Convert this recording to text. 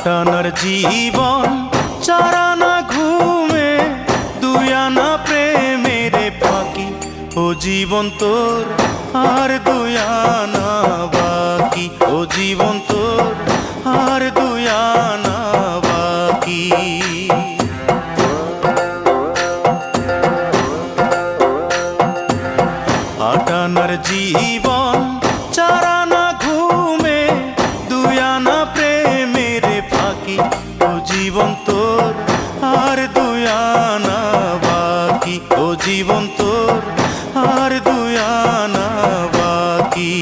আটানার জীবন, চারানা ঘুমে, দুয়ানা প্রেমের ফাঁকি। ও জীবন তোর আর দুয়ানা বাকি, ও জীবন তোর আর দুয়ানা বাকি। আটানার জীবন, চারানা ঘুমে, দুয়ানা প্রেমের ফাঁকি। ও জীবন তোর আর দুয়ানা বাকি, ও জীবন তোর আর দুয়ানা বাকি।